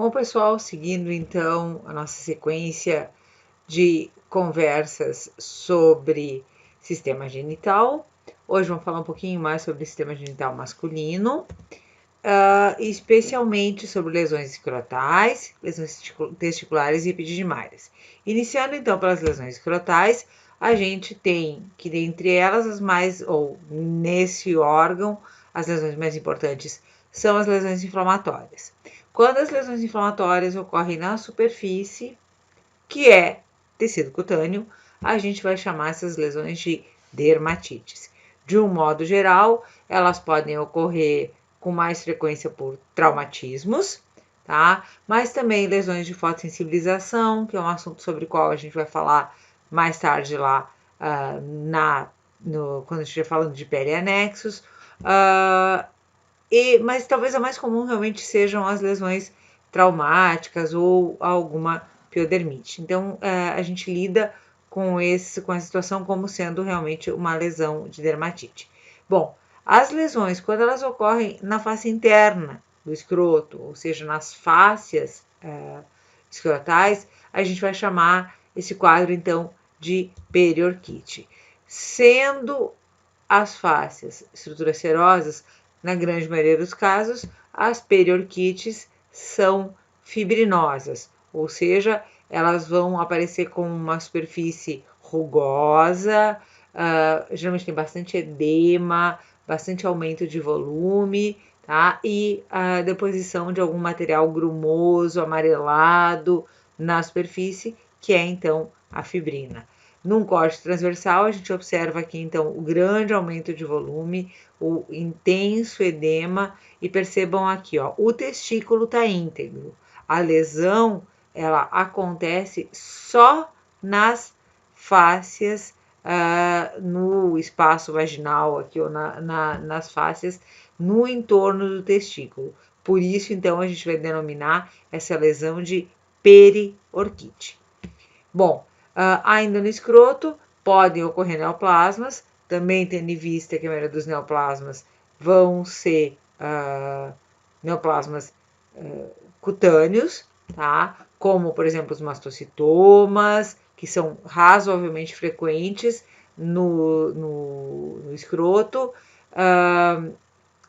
Bom, pessoal, seguindo então a nossa sequência de conversas sobre sistema genital, hoje vamos falar um pouquinho mais sobre o sistema genital masculino, especialmente sobre lesões escrotais, lesões testiculares e epididymares. Iniciando então pelas lesões escrotais, a gente tem que dentre elas as mais, ou nesse órgão, as lesões mais importantes são as lesões inflamatórias. Quando as lesões inflamatórias ocorrem na superfície, que é tecido cutâneo, a gente vai chamar essas lesões de dermatites. De um modo geral, elas podem ocorrer com mais frequência por traumatismos, tá? Mas também lesões de fotossensibilização, que é um assunto sobre o qual a gente vai falar mais tarde lá quando a gente estiver falando de perianexos. Mas talvez a mais comum realmente sejam as lesões traumáticas ou alguma piodermite. Então, a gente lida com essa situação como sendo realmente uma lesão de dermatite. Bom, as lesões, quando elas ocorrem na face interna do escroto, ou seja, nas fáscias escrotais, a gente vai chamar esse quadro, então, de periorquite. Sendo as fáscias estruturas serosas, na grande maioria dos casos, as periorquites são fibrinosas, ou seja, elas vão aparecer com uma superfície rugosa, geralmente tem bastante edema, bastante aumento de volume, tá? E a deposição de algum material grumoso, amarelado na superfície, que é então a fibrina. Num corte transversal, a gente observa aqui, então, o grande aumento de volume, o intenso edema, e percebam aqui, ó, o testículo está íntegro. A lesão, ela acontece só nas fáscias, no espaço vaginal aqui, ou nas fáscias, no entorno do testículo. Por isso, então, a gente vai denominar essa lesão de periorquite. Bom, ainda no escroto, podem ocorrer neoplasmas, também tendo em vista que a maioria dos neoplasmas vão ser neoplasmas cutâneos, tá? Como, por exemplo, os mastocitomas, que são razoavelmente frequentes no escroto,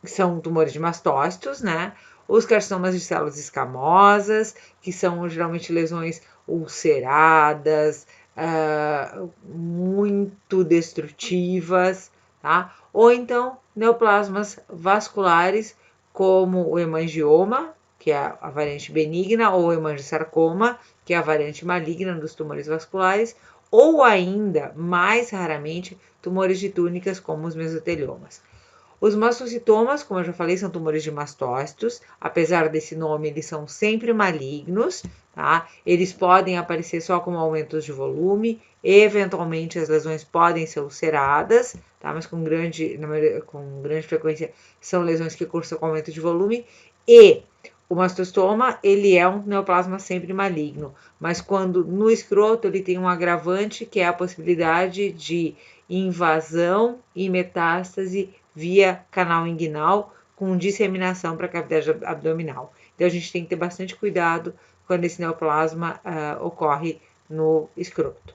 são tumores de mastócitos, né? Os carcinomas de células escamosas, que são geralmente lesões ulceradas, muito destrutivas, tá? Ou então neoplasmas vasculares, como o hemangioma, que é a variante benigna, ou o hemangiosarcoma, que é a variante maligna dos tumores vasculares, ou ainda, mais raramente, tumores de túnicas, como os mesoteliomas. Os mastocitomas, como eu já falei, são tumores de mastócitos. Apesar desse nome, eles são sempre malignos, tá? Eles podem aparecer só como aumentos de volume. Eventualmente, as lesões podem ser ulceradas, tá? Mas com grande frequência são lesões que cursam com aumento de volume. E o mastocitoma, ele é um neoplasma sempre maligno, mas quando no escroto ele tem um agravante, que é a possibilidade de invasão e metástase via canal inguinal, com disseminação para a cavidade abdominal. Então, a gente tem que ter bastante cuidado quando esse neoplasma ocorre no escroto.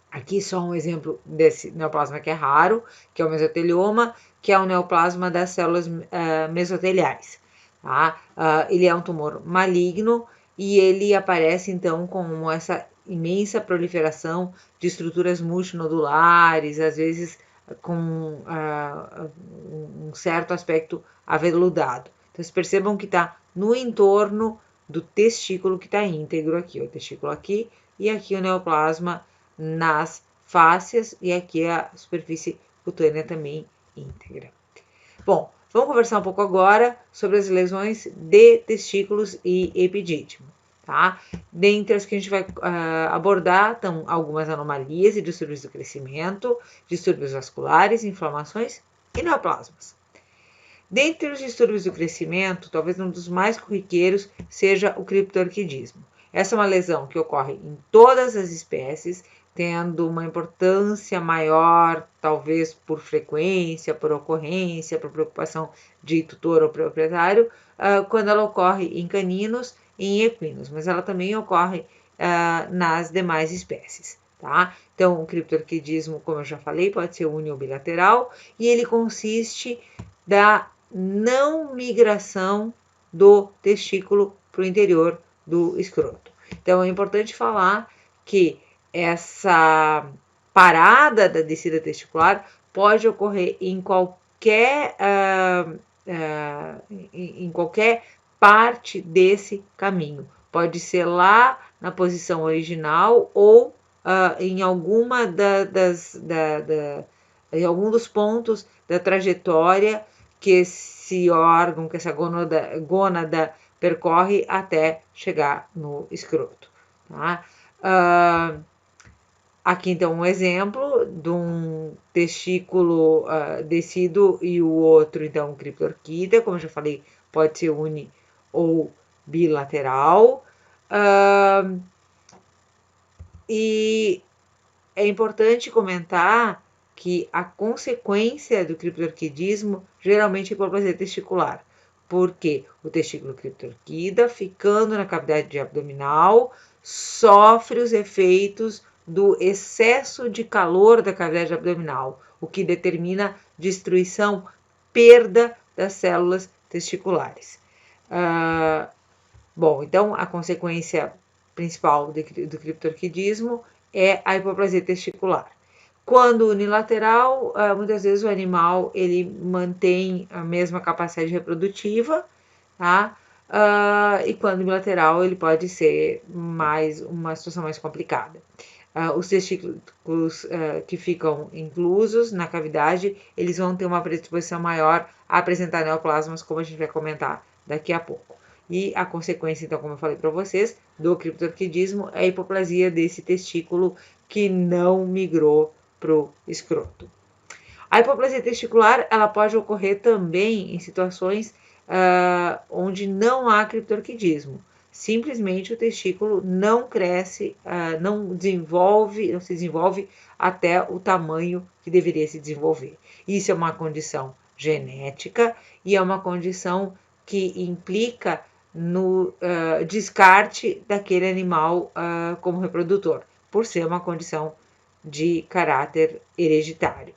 Aqui só um exemplo desse neoplasma que é raro, que é o mesotelioma, que é o neoplasma das células mesoteliais. Tá? Ele é um tumor maligno e ele aparece, então, com essa imensa proliferação de estruturas multinodulares, às vezes com um certo aspecto aveludado. Então, vocês percebam que está no entorno do testículo que está íntegro aqui, o testículo aqui, e aqui o neoplasma nas fáscias, e aqui a superfície cutânea também íntegra. Bom, vamos conversar um pouco agora sobre as lesões de testículos e epidídimo. Tá? Dentre as que a gente vai abordar, estão algumas anomalias e distúrbios do crescimento, distúrbios vasculares, inflamações e neoplasmas. Dentre os distúrbios do crescimento, talvez um dos mais corriqueiros seja o criptorquidismo. Essa é uma lesão que ocorre em todas as espécies, tendo uma importância maior, talvez por frequência, por ocorrência, por preocupação de tutor ou proprietário, quando ela ocorre em caninos em equinos, mas ela também ocorre nas demais espécies, tá? Então, o criptorquidismo, como eu já falei, pode ser uni ou bilateral, e ele consiste da não migração do testículo para o interior do escroto. Então, é importante falar que essa parada da descida testicular pode ocorrer em qualquer parte desse caminho. Pode ser lá na posição original ou em alguma em algum dos pontos da trajetória que esse órgão, que essa gônada percorre até chegar no escroto. Tá? Aqui, então, um exemplo de um testículo descido e o outro, então, criptorquida, como eu já falei, pode ser uni ou bilateral. E é importante comentar que a consequência do criptorquidismo geralmente é hipoplasia testicular, porque o testículo criptorquida, ficando na cavidade abdominal, sofre os efeitos do excesso de calor da cavidade abdominal, o que determina destruição, perda das células testiculares. Bom, então a consequência principal do criptorquidismo é a hipoplasia testicular. Quando unilateral, muitas vezes o animal ele mantém a mesma capacidade reprodutiva, tá? E quando bilateral, ele pode ser uma situação mais complicada. Os testículos que ficam inclusos na cavidade, eles vão ter uma predisposição maior a apresentar neoplasmas, como a gente vai comentar daqui a pouco. E a consequência, então, como eu falei para vocês, do criptorquidismo é a hipoplasia desse testículo que não migrou para o escroto. A hipoplasia testicular, ela pode ocorrer também em situações onde não há criptorquidismo. Simplesmente o testículo não cresce, não se desenvolve até o tamanho que deveria se desenvolver. Isso é uma condição genética e é uma condição que implica no descarte daquele animal como reprodutor, por ser uma condição de caráter hereditário.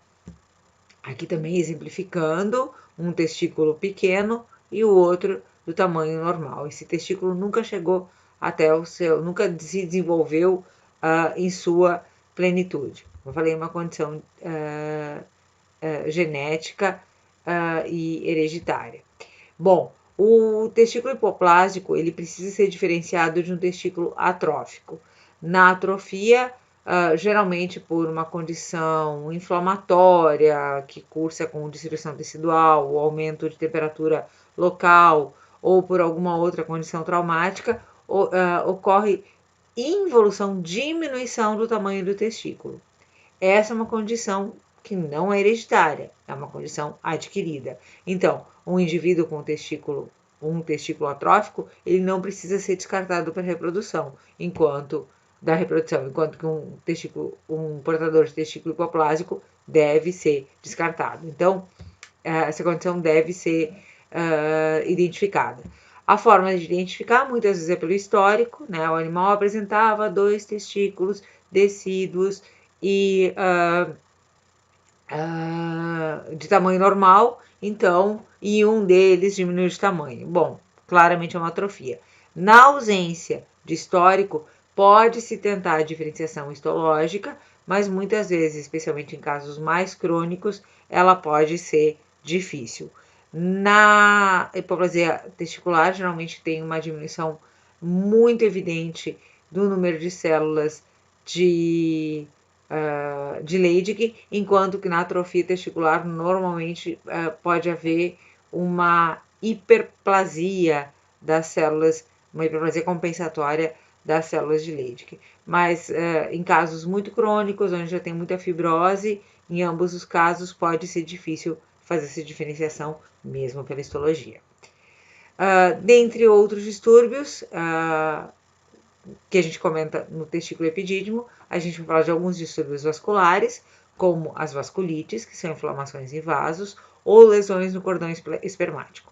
Aqui também exemplificando um testículo pequeno e o outro do tamanho normal. Esse testículo nunca chegou até nunca se desenvolveu em sua plenitude. Como eu falei, uma condição genética e hereditária. Bom, o testículo hipoplásico ele precisa ser diferenciado de um testículo atrófico. Na atrofia, geralmente por uma condição inflamatória que cursa com destruição tecidual, ou aumento de temperatura local, ou por alguma outra condição traumática, ocorre involução, diminuição do tamanho do testículo. Essa é uma condição que não é hereditária, é uma condição adquirida. Então, um indivíduo com um testículo atrófico, ele não precisa ser descartado para reprodução, enquanto que um portador de testículo hipoplásico deve ser descartado. Então, essa condição deve ser identificada. A forma de identificar, muitas vezes, é pelo histórico, né? O animal apresentava 2 testículos decíduos e de tamanho normal, então, e um deles diminuiu de tamanho. Bom, claramente é uma atrofia. Na ausência de histórico, pode-se tentar a diferenciação histológica, mas muitas vezes, especialmente em casos mais crônicos, ela pode ser difícil. Na hipoplasia testicular, geralmente tem uma diminuição muito evidente do número de células de Leydig, enquanto que na atrofia testicular normalmente pode haver uma hiperplasia das células, uma hiperplasia compensatória das células de Leydig. Mas em casos muito crônicos, onde já tem muita fibrose, em ambos os casos pode ser difícil fazer essa diferenciação, mesmo pela histologia. Dentre outros distúrbios, que a gente comenta no testículo epidídimo, a gente vai falar de alguns distúrbios vasculares, como as vasculites, que são inflamações em vasos, ou lesões no cordão espermático.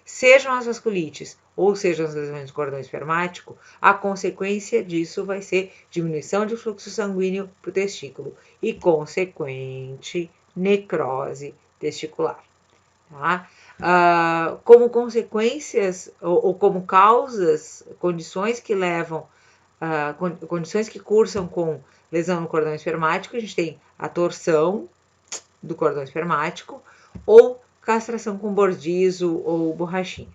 Sejam as vasculites ou sejam as lesões do cordão espermático, a consequência disso vai ser diminuição de fluxo sanguíneo para o testículo e consequente necrose testicular. Tá? Como consequências ou como causas, condições que levam, condições que cursam com lesão no cordão espermático, a gente tem a torção do cordão espermático ou castração com bordizo ou borrachinha,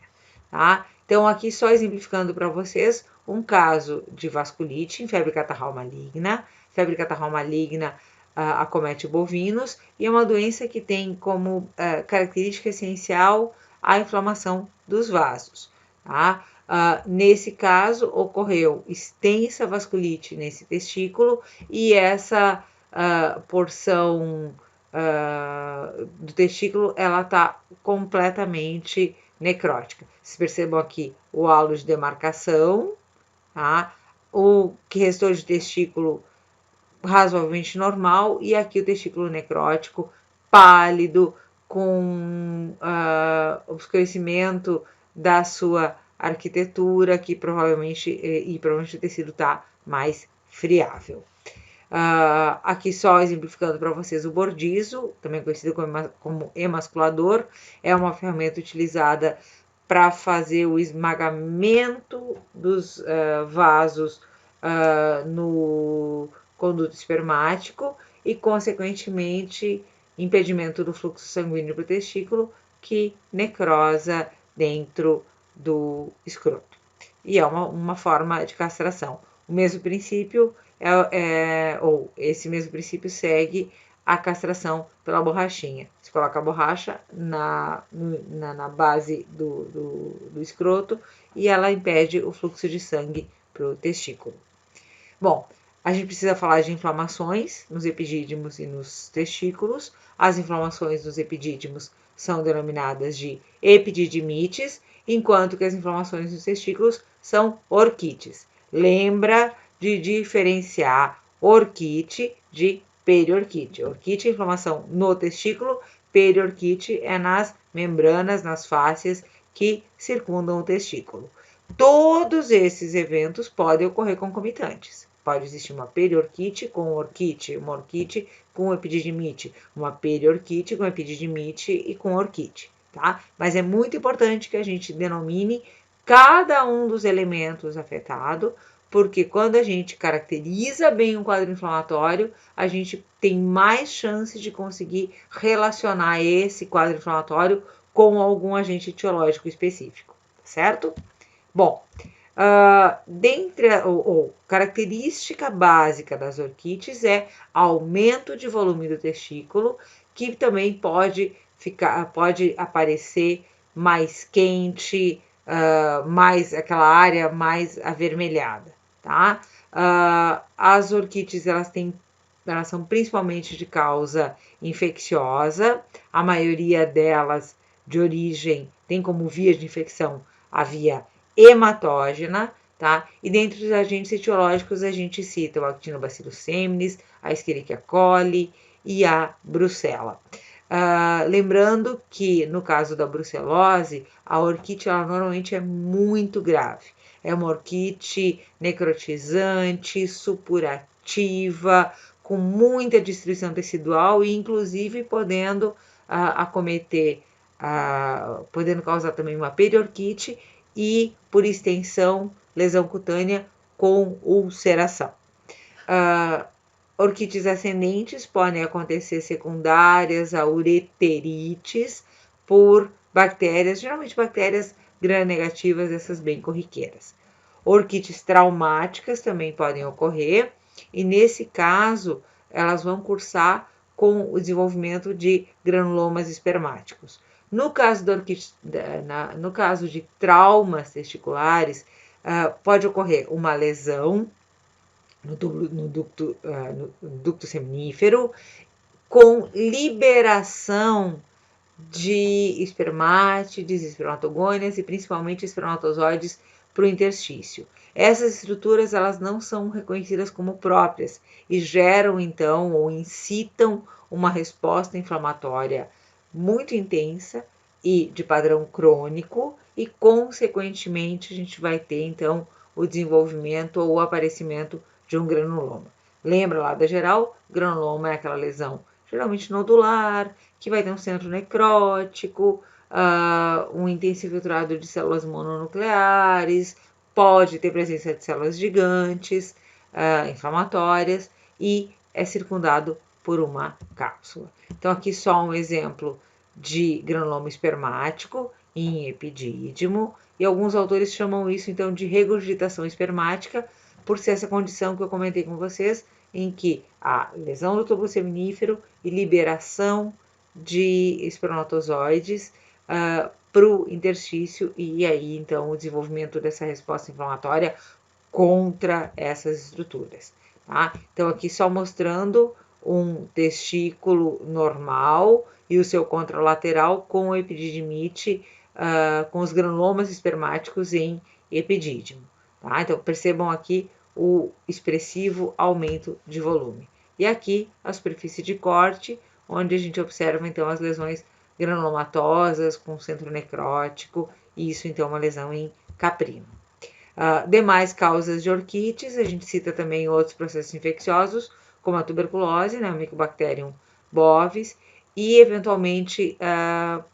tá? Então, aqui só exemplificando para vocês um caso de vasculite em febre catarral maligna. Febre catarral maligna acomete bovinos e é uma doença que tem como característica essencial a inflamação dos vasos, tá? Nesse caso, ocorreu extensa vasculite nesse testículo e essa porção do testículo, ela está completamente necrótica. Vocês percebam aqui o halo de demarcação, tá? O que restou de testículo razoavelmente normal e aqui o testículo necrótico, pálido, com obscurecimento da sua arquitetura, que provavelmente o tecido está mais friável. Aqui só exemplificando para vocês o bordizo, também conhecido como emasculador, é uma ferramenta utilizada para fazer o esmagamento dos vasos no conduto espermático e, consequentemente, impedimento do fluxo sanguíneo para o testículo, que necrosa dentro do escroto. E é uma forma de castração. O mesmo princípio ou esse mesmo princípio segue a castração pela borrachinha. Você coloca a borracha na base do escroto e ela impede o fluxo de sangue para o testículo. Bom, a gente precisa falar de inflamações nos epidídimos e nos testículos. As inflamações nos epidídimos são denominadas de epididimites, enquanto que as inflamações nos testículos são orquites. Lembra de diferenciar orquite de periorquite. Orquite é inflamação no testículo, periorquite é nas membranas, nas fáscias que circundam o testículo. Todos esses eventos podem ocorrer concomitantes. Pode existir uma periorquite com orquite, uma orquite com epididimite, uma periorquite com epididimite e com orquite, tá? Mas é muito importante que a gente denomine cada um dos elementos afetados, porque quando a gente caracteriza bem um quadro inflamatório, a gente tem mais chances de conseguir relacionar esse quadro inflamatório com algum agente etiológico específico, certo? Bom, característica básica das orquites é aumento de volume do testículo, que também pode aparecer mais quente, mais aquela área mais avermelhada, tá? As orquites elas são principalmente de causa infecciosa, a maioria delas de origem tem como via de infecção a via hematógena, tá? E dentre os agentes etiológicos a gente cita o Actinobacillus seminis, a Escherichia coli e a brucela. Lembrando que no caso da brucelose, a orquite ela normalmente é muito grave. É uma orquite necrotizante, supurativa, com muita destruição tecidual e inclusive podendo podendo causar também uma periorquite e, por extensão, lesão cutânea com ulceração. Orquites ascendentes podem acontecer secundárias a ureterites por bactérias, geralmente bactérias gram-negativas, essas bem corriqueiras. Orquites traumáticas também podem ocorrer e, nesse caso, elas vão cursar com o desenvolvimento de granulomas espermáticos. No caso de traumas testiculares, pode ocorrer uma lesão no ducto seminífero com liberação de espermátides, espermatogônias e principalmente espermatozoides para o interstício. Essas estruturas elas não são reconhecidas como próprias e geram então ou incitam uma resposta inflamatória muito intensa e de padrão crônico e, consequentemente, a gente vai ter, então, o desenvolvimento ou o aparecimento de um granuloma. Lembra lá da geral? Granuloma é aquela lesão geralmente nodular, que vai ter um centro necrótico, um intensivo filtrado de células mononucleares, pode ter presença de células gigantes, inflamatórias, e é circundado por uma cápsula. Então, aqui só um exemplo de granuloma espermático em epidídimo, e alguns autores chamam isso, então, de regurgitação espermática, por ser essa condição que eu comentei com vocês, em que a lesão do tubo seminífero e liberação de espermatozoides para o interstício, e aí, então, o desenvolvimento dessa resposta inflamatória contra essas estruturas. Tá? Então, aqui só mostrando um testículo normal e o seu contralateral com epididimite, com os granulomas espermáticos em epidídimo. Tá? Então, percebam aqui o expressivo aumento de volume. E aqui a superfície de corte, onde a gente observa então as lesões granulomatosas com centro necrótico, e isso então é uma lesão em caprino. Demais causas de orquites, a gente cita também outros processos infecciosos, como a tuberculose, né, o Mycobacterium bovis, e eventualmente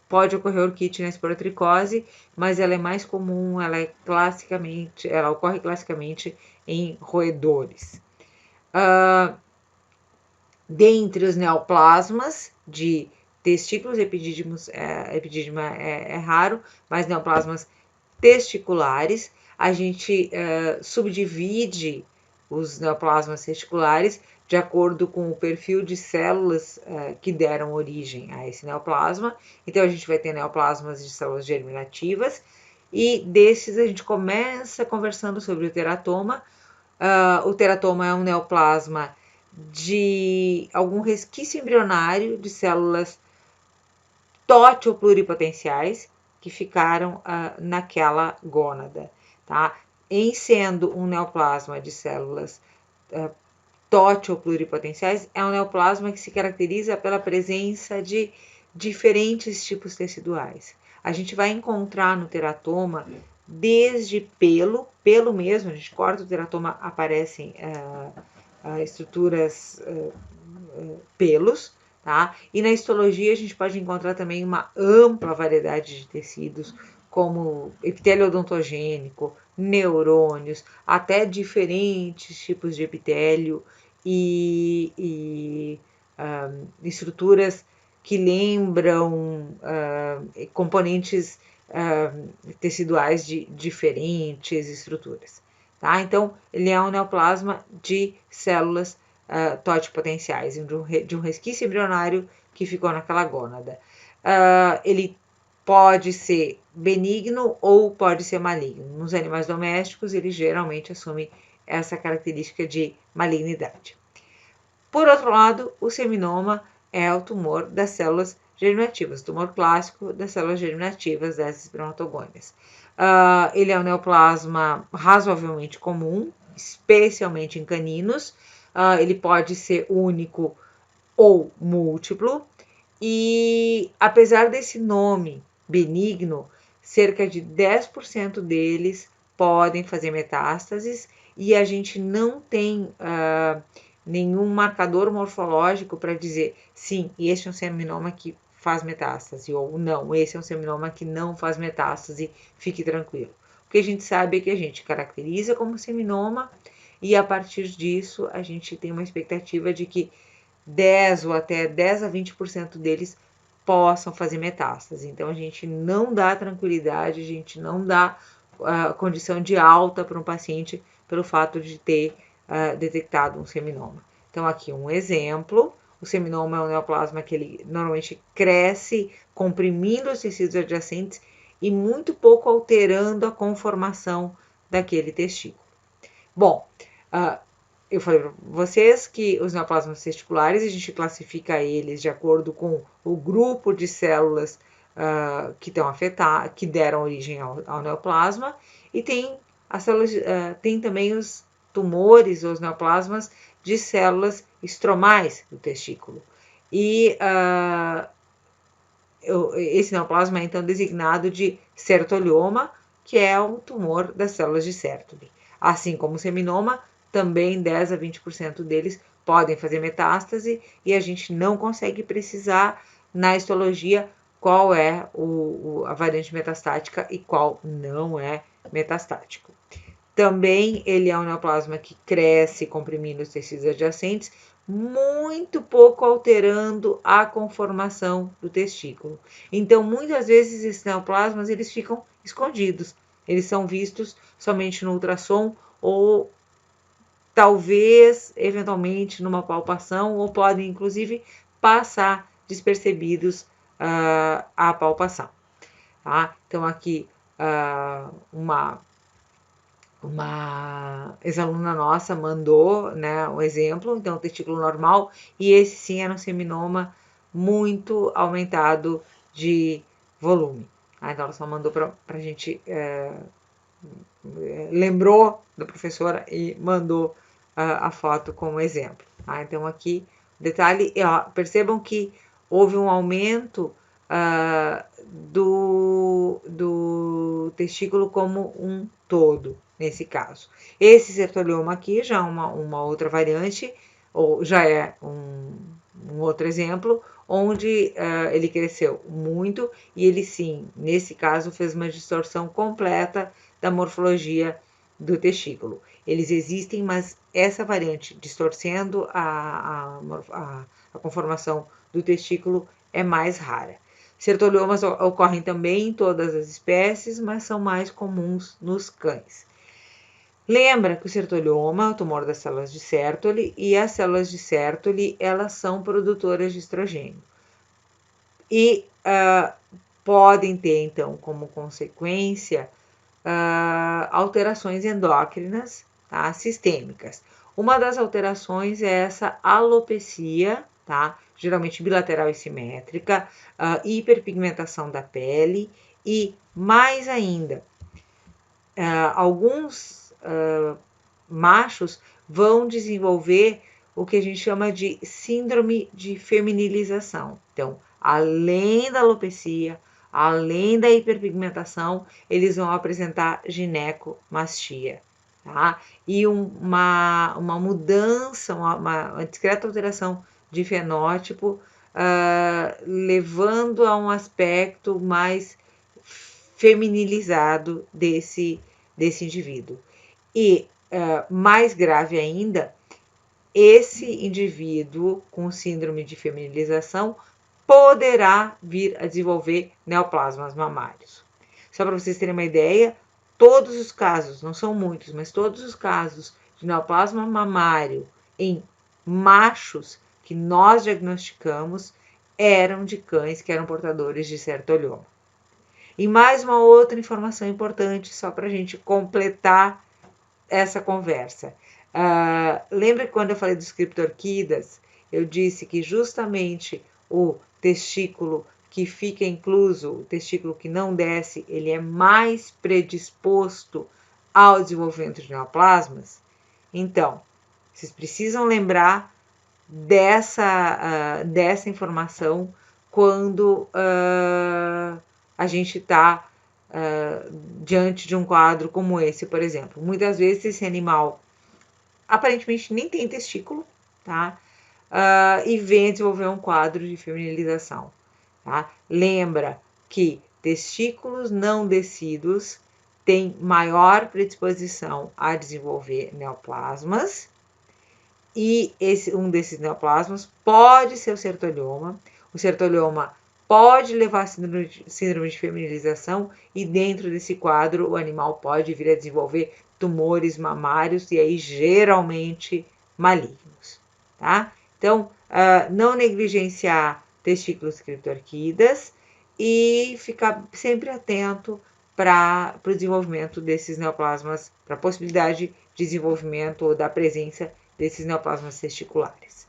pode ocorrer orquite na esporotricose, mas ela é mais comum, ela ocorre classicamente em roedores. Dentre os neoplasmas de testículos epidídimos, epidídimo é raro, mas neoplasmas testiculares, a gente subdivide os neoplasmas testiculares de acordo com o perfil de células que deram origem a esse neoplasma. Então, a gente vai ter neoplasmas de células germinativas, e desses a gente começa conversando sobre o teratoma. O teratoma é um neoplasma de algum resquício embrionário de células TOT ou pluripotenciais que ficaram naquela gônada, tá? Em sendo um neoplasma de células TOT ou pluripotenciais, é um neoplasma que se caracteriza pela presença de diferentes tipos teciduais. A gente vai encontrar no teratoma desde pelo mesmo, a gente corta o teratoma, aparecem estruturas, pelos, tá? E na histologia a gente pode encontrar também uma ampla variedade de tecidos, como epitélio odontogênico, neurônios, até diferentes tipos de epitélio e estruturas que lembram componentes teciduais de diferentes estruturas. Tá? Então, ele é um neoplasma de células totipotenciais, de um resquício embrionário que ficou naquela gônada. Ele pode ser benigno ou pode ser maligno. Nos animais domésticos, ele geralmente assume essa característica de malignidade. Por outro lado, o seminoma é o tumor das células germinativas, o tumor clássico das células germinativas das espermatogônias. Ele é um neoplasma razoavelmente comum, especialmente em caninos. Ele pode ser único ou múltiplo, e apesar desse nome benigno, cerca de 10% deles podem fazer metástases, e a gente não tem nenhum marcador morfológico para dizer sim, este é um seminoma que faz metástase, ou não, esse é um seminoma que não faz metástase, fique tranquilo. O que a gente sabe é que a gente caracteriza como seminoma, e a partir disso a gente tem uma expectativa de que 10 ou até 10 a 20% deles possam fazer metástase. Então, a gente não dá tranquilidade, a gente não dá condição de alta para um paciente pelo fato de ter detectado um seminoma. Então, aqui um exemplo. O seminoma é um neoplasma que ele normalmente cresce comprimindo os tecidos adjacentes e muito pouco alterando a conformação daquele testículo. Bom, eu falei para vocês que os neoplasmas testiculares, a gente classifica eles de acordo com o grupo de células que estão afetadas, que deram origem ao neoplasma, e tem as células, tem também os tumores, os neoplasmas de células estromais do testículo. E esse neoplasma é então designado de sertolioma, que é um tumor das células de Sertoli. Assim como o seminoma, também 10 a 20% deles podem fazer metástase e a gente não consegue precisar na histologia qual é a variante metastática e qual não é metastático. Também ele é um neoplasma que cresce comprimindo os tecidos adjacentes, muito pouco alterando a conformação do testículo. Então, muitas vezes esses neoplasmas eles ficam escondidos. Eles são vistos somente no ultrassom ou talvez, eventualmente, numa palpação, ou podem, inclusive, passar despercebidos à palpação. Tá? Então, aqui, uma ex-aluna nossa mandou, né, um exemplo, então, testículo normal, e esse sim era um seminoma muito aumentado de volume. Tá? Então, ela só mandou para a gente, lembrou da professora e mandou a foto como exemplo. Tá? Então, aqui, detalhe, percebam que houve um aumento do testículo como um todo, nesse caso. Esse sertolioma aqui já é uma outra variante, ou já é um outro exemplo, onde ele cresceu muito e ele sim, nesse caso, fez uma distorção completa da morfologia do testículo. Eles existem, mas essa variante distorcendo a conformação do testículo é mais rara. Sertoliomas ocorrem também em todas as espécies, mas são mais comuns nos cães. Lembra que o sertolioma é o tumor das células de Sertoli e as células de Sertoli, elas são produtoras de estrogênio. E podem ter, então, como consequência, alterações endócrinas, tá, sistêmicas. Uma das alterações é essa alopecia, tá, geralmente bilateral e simétrica, hiperpigmentação da pele e, mais ainda, alguns machos vão desenvolver o que a gente chama de síndrome de feminilização. Então, além da alopecia, além da hiperpigmentação, eles vão apresentar ginecomastia, tá? E uma mudança, uma discreta alteração de fenótipo, levando a um aspecto mais feminilizado desse indivíduo. E, mais grave ainda, esse indivíduo com síndrome de feminilização poderá vir a desenvolver neoplasmas mamários. Só para vocês terem uma ideia, todos os casos, não são muitos, mas todos os casos de neoplasma mamário em machos que nós diagnosticamos eram de cães que eram portadores de sertolioma. E mais uma outra informação importante, só para a gente completar essa conversa. Lembra que quando eu falei dos criptorquidas, eu disse que justamente o testículo que fica incluso, o testículo que não desce, ele é mais predisposto ao desenvolvimento de neoplasmas? Então, vocês precisam lembrar dessa informação quando a gente está diante de um quadro como esse, por exemplo. Muitas vezes esse animal aparentemente nem tem testículo, tá? E vem desenvolver um quadro de feminilização, tá? Lembra que testículos não descidos têm maior predisposição a desenvolver neoplasmas, e um desses neoplasmas pode ser o sertolioma. O sertolioma pode levar a síndrome de feminilização e dentro desse quadro o animal pode vir a desenvolver tumores mamários e aí geralmente malignos, tá? Então, não negligenciar testículos criptorquidas e ficar sempre atento para o desenvolvimento desses neoplasmas, para a possibilidade de desenvolvimento ou da presença desses neoplasmas testiculares.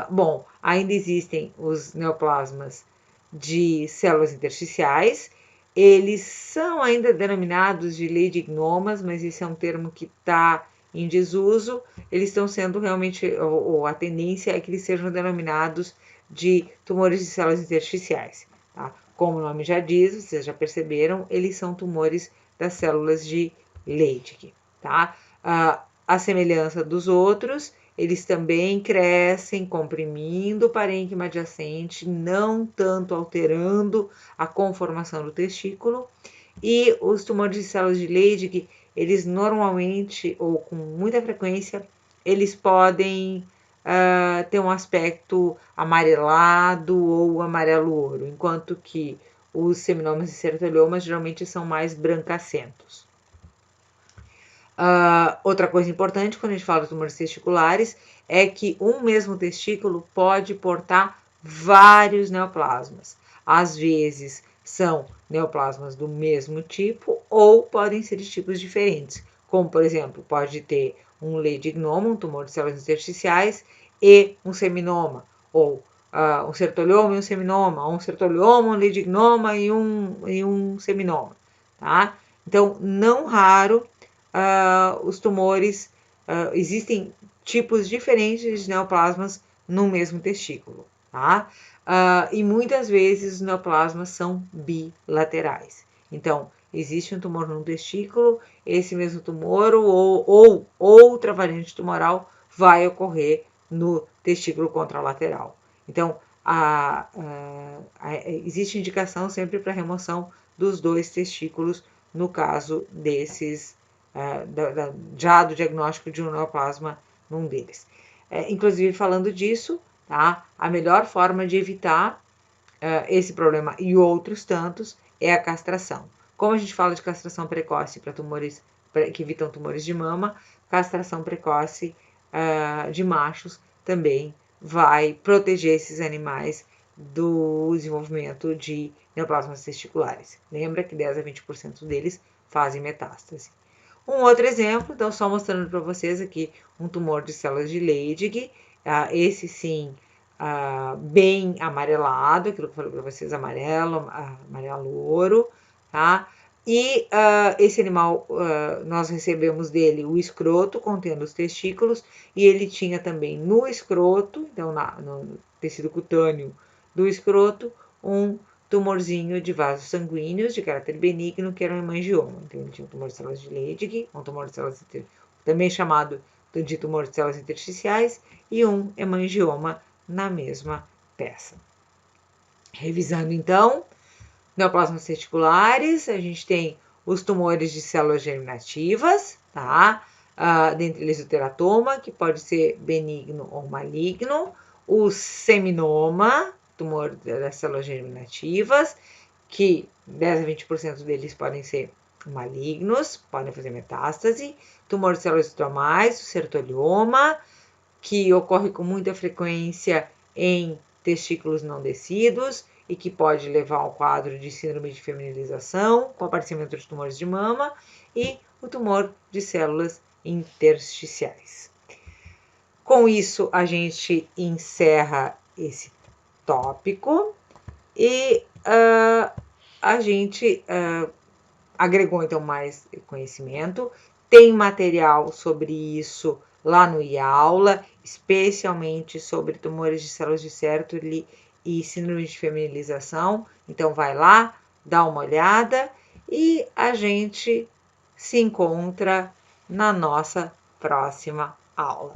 Bom, ainda existem os neoplasmas de células intersticiais. Eles são ainda denominados de leigignomas, mas esse é um termo que está em desuso. Eles estão sendo realmente, ou a tendência é que eles sejam denominados de tumores de células intersticiais. como o nome já diz, vocês já perceberam, eles são tumores das células de Leydig, tá? A semelhança dos outros, eles também crescem comprimindo o parênquima adjacente, não tanto alterando a conformação do testículo. E os tumores de células de Leydig, eles normalmente, ou com muita frequência, eles podem ter um aspecto amarelado ou amarelo-ouro, enquanto que os seminomas e sertoliomas geralmente são mais brancacentos. Outra coisa importante quando a gente fala de tumores testiculares é que um mesmo testículo pode portar vários neoplasmas. Às vezes são neoplasmas do mesmo tipo ou podem ser de tipos diferentes, como por exemplo, pode ter um leidignoma, um tumor de células intersticiais, e um seminoma, ou um sertolioma e um seminoma, ou um sertolioma, um leidignoma e um seminoma, tá? Então, não raro, os tumores, existem tipos diferentes de neoplasmas no mesmo testículo, tá? E muitas vezes os neoplasmas são bilaterais. Então, existe um tumor no testículo, esse mesmo tumor ou outra variante tumoral vai ocorrer no testículo contralateral. Então, existe indicação sempre para remoção dos dois testículos no caso desses, já do diagnóstico de um neoplasma num deles. Inclusive, falando disso, tá? A melhor forma de evitar esse problema e outros tantos é a castração. Como a gente fala de castração precoce para tumores que evitam tumores de mama, castração precoce de machos também vai proteger esses animais do desenvolvimento de neoplasmas testiculares. Lembra que 10 a 20% deles fazem metástase. Um outro exemplo, então só mostrando para vocês aqui um tumor de células de Leydig, esse sim, bem amarelado, aquilo que eu falei para vocês, amarelo ouro, tá? E esse animal, nós recebemos dele o escroto contendo os testículos, e ele tinha também no escroto, então no tecido cutâneo do escroto, um tumorzinho de vasos sanguíneos de caráter benigno, que era um hemangioma. Então, ele tinha um tumor de células de Leydig, um tumor de células também chamado de tumor de células intersticiais, e um hemangioma na mesma peça. Revisando então, neoplasmas testiculares, a gente tem os tumores de células germinativas, tá? Dentre eles o teratoma, que pode ser benigno ou maligno, o seminoma, tumor das células germinativas, que 10 a 20% deles podem ser malignos, podem fazer metástase, tumor de células estromais, o sertolioma, que ocorre com muita frequência em testículos não descidos e que pode levar ao quadro de síndrome de feminilização, com aparecimento de tumores de mama, e o tumor de células intersticiais. Com isso, a gente encerra esse tópico e a gente agregou então mais conhecimento. Tem material sobre isso lá no iAula, especialmente sobre tumores de células de Sertoli e síndrome de feminilização. Então vai lá, dá uma olhada e a gente se encontra na nossa próxima aula.